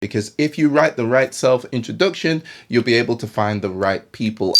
Because if you write the right self-introduction, you'll be able to find the right people.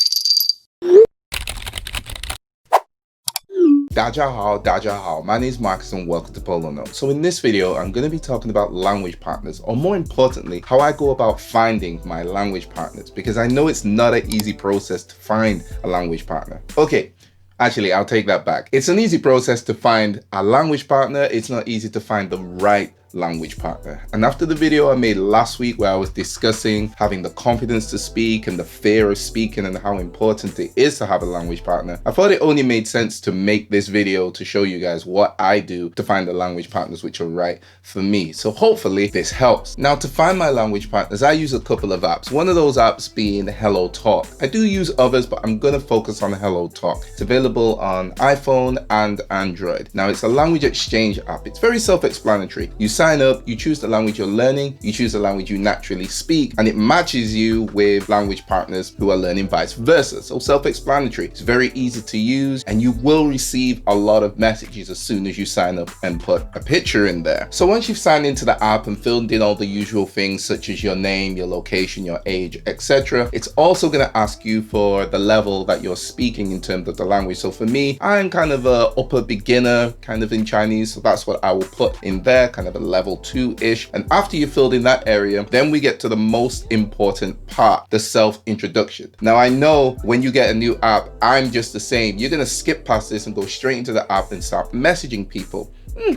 大家好, my name is Marcus and welcome to PoloNotes. So in this video, I'm going to be talking about language partners, or more importantly, how I go about finding my language partners, because I know it's not an easy process to find a language partner. Okay. Actually, I'll take that back. It's an easy process to find a language partner. It's not easy to find the right language partner. And after the video I made last week where I was discussing having the confidence to speak and the fear of speaking and how important it is to have a language partner, I thought it only made sense to make this video to show you guys what I do to find the language partners which are right for me. So hopefully this helps. Now, to find my language partners, I use a couple of apps. One of those apps being HelloTalk. I do use others, but I'm going to focus on HelloTalk. It's available on iPhone and Android. Now, it's a language exchange app. It's very self-explanatory. You sign up, you choose the language you're learning, you choose the language you naturally speak, and it matches you with language partners who are learning vice versa. So self-explanatory. It's very easy to use, and you will receive a lot of messages as soon as you sign up and put a picture in there. So once you've signed into the app and filled in all the usual things such as your name, your location, your age, etc., it's also going to ask you for the level that you're speaking in terms of the language. So for me, I'm kind of a upper beginner kind of in Chinese, so that's what I will put in there, kind of a level 2-ish. And after you filled in that area, then we get to the most important part, the self-introduction. Now, I know when you get a new app, I'm just the same. You're going to skip past this and go straight into the app and start messaging people.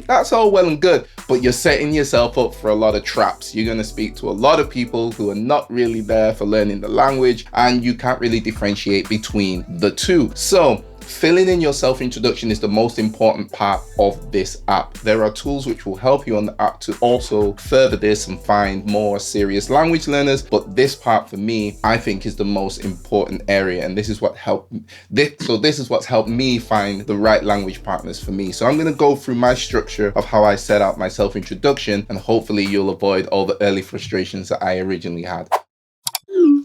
That's all well and good, but you're setting yourself up for a lot of traps. You're going to speak to a lot of people who are not really there for learning the language, and you can't really differentiate between the two. So filling in your self-introduction is the most important part of this app. There are tools which will help you on the app to also further this and find more serious language learners, but this part for me, I think, is the most important area, and this is what helped this is what's helped me find the right language partners for me. So I'm going to go through my structure of how I set out my self-introduction, and hopefully you'll avoid all the early frustrations that I originally had.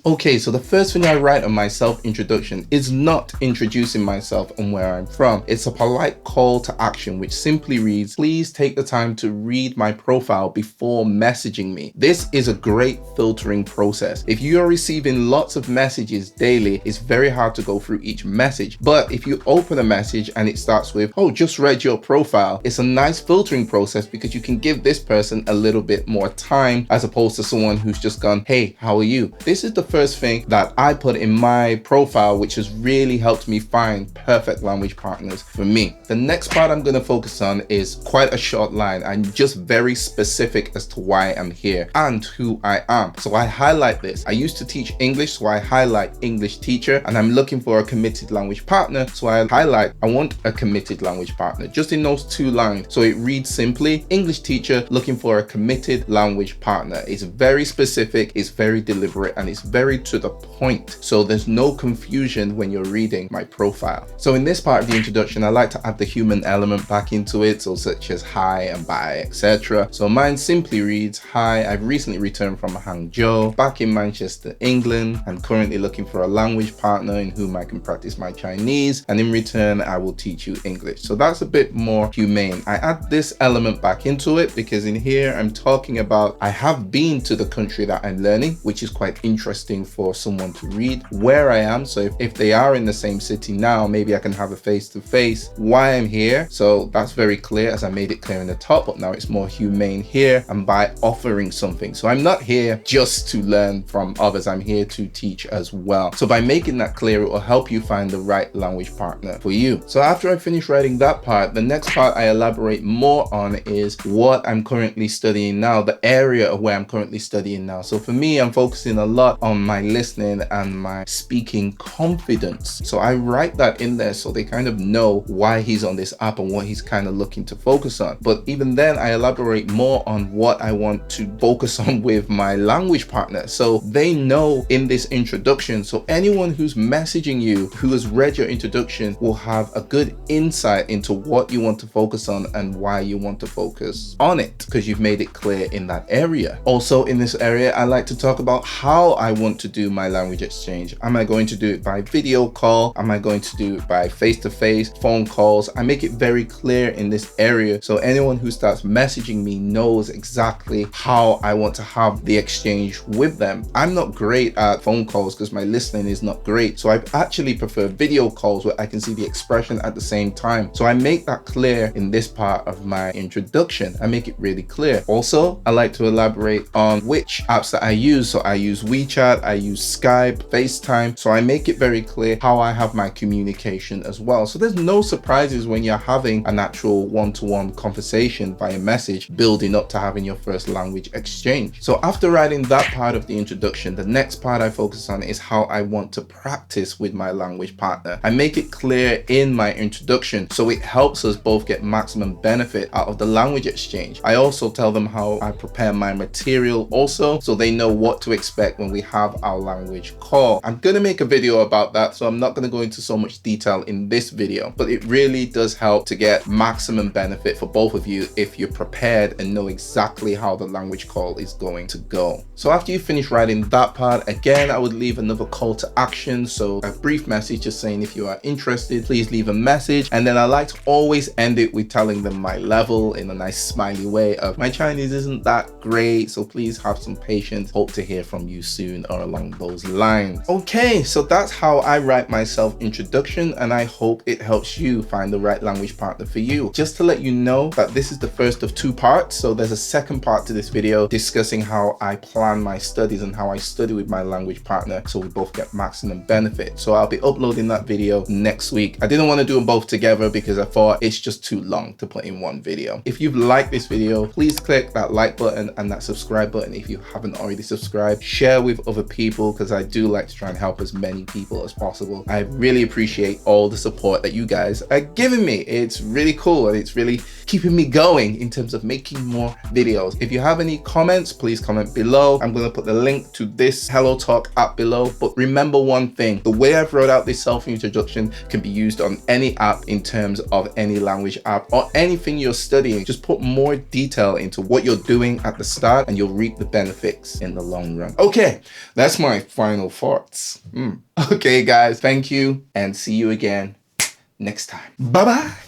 Okay, so the first thing I write on my self-introduction is not introducing myself and where I'm from. It's a polite call to action which simply reads, please take the time to read my profile before messaging me. This is a great filtering process. If you are receiving lots of messages daily, it's very hard to go through each message. But if you open a message and it starts with, oh, just read your profile, it's a nice filtering process because you can give this person a little bit more time as opposed to someone who's just gone, hey, how are you? This is the first thing that I put in my profile, which has really helped me find perfect language partners for me. The next part I'm going to focus on is quite a short line. I'm just very specific as to why I'm here and who I am. So I highlight this. I used to teach English, so I highlight English teacher, and I'm looking for a committed language partner. So I highlight, I want a committed language partner, just in those two lines. So it reads simply, English teacher looking for a committed language partner. It's very specific, it's very deliberate, and it's very to the point, so there's no confusion when you're reading my profile. So in this part of the introduction, I like to add the human element back into it, so such as hi and bye, etc. So mine simply reads, hi, I've recently returned from Hangzhou, back in Manchester, England. I'm currently looking for a language partner in whom I can practice my Chinese, and in return I will teach you English. So that's a bit more humane. I add this element back into it because in here I'm talking about I have been to the country that I'm learning, which is quite interesting for someone to read, where I am. So if they are in the same city now, maybe I can have a face-to-face, why I'm here. So that's very clear as I made it clear in the top, but now it's more humane here, and by offering something. So I'm not here just to learn from others, I'm here to teach as well. So by making that clear, it will help you find the right language partner for you. So after I finish writing that part, the next part I elaborate more on is what I'm currently studying now, the area of where I'm currently studying now. So for me, I'm focusing a lot on my listening and my speaking confidence. So I write that in there so they kind of know why he's on this app and what he's kind of looking to focus on. But even then, I elaborate more on what I want to focus on with my language partner, so they know in this introduction. So anyone who's messaging you who has read your introduction will have a good insight into what you want to focus on and why you want to focus on it, because you've made it clear in that area. Also in this area, I like to talk about how I want want to do my language exchange? Am I going to do it by video call? Am I going to do it by face-to-face phone calls? I make it very clear in this area so anyone who starts messaging me knows exactly how I want to have the exchange with them. I'm not great at phone calls because my listening is not great, so I actually prefer video calls where I can see the expression at the same time. So I make that clear in this part of my introduction. I make it really clear. Also, I like to elaborate on which apps that I use. So I use WeChat, I use Skype, FaceTime. So I make it very clear how I have my communication as well. So there's no surprises when you're having an actual one-to-one conversation via message, building up to having your first language exchange. So after writing that part of the introduction, the next part I focus on is how I want to practice with my language partner. I make it clear in my introduction so it helps us both get maximum benefit out of the language exchange. I also tell them how I prepare my material also so they know what to expect when we have our language call. I'm gonna make a video about that, so I'm not gonna go into so much detail in this video, but it really does help to get maximum benefit for both of you if you're prepared and know exactly how the language call is going to go. So after you finish writing that part, again, I would leave another call to action. So a brief message just saying if you are interested, please leave a message. And then I like to always end it with telling them my level in a nice smiley way of my Chinese isn't that great, so please have some patience. Hope to hear from you soon or along those lines. Okay, so that's how I write my self-introduction, and I hope it helps you find the right language partner for you. Just to let you know that this is the first of 2 parts. So there's a second part to this video discussing how I plan my studies and how I study with my language partner so we both get maximum benefit. So I'll be uploading that video next week. I didn't want to do them both together because I thought it's just too long to put in one video. If you've liked this video, please click that like button and that subscribe button if you haven't already subscribed. Share with other people because I do like to try and help as many people as possible. I really appreciate all the support that you guys are giving me. It's really cool and it's really keeping me going in terms of making more videos. If you have any comments, please comment below. I'm going to put the link to this HelloTalk app below. But remember one thing, the way I've wrote out this self-introduction can be used on any app in terms of any language app or anything you're studying. Just put more detail into what you're doing at the start and you'll reap the benefits in the long run. Okay, that's my final thoughts. Okay, guys, thank you and see you again next time. Bye-bye.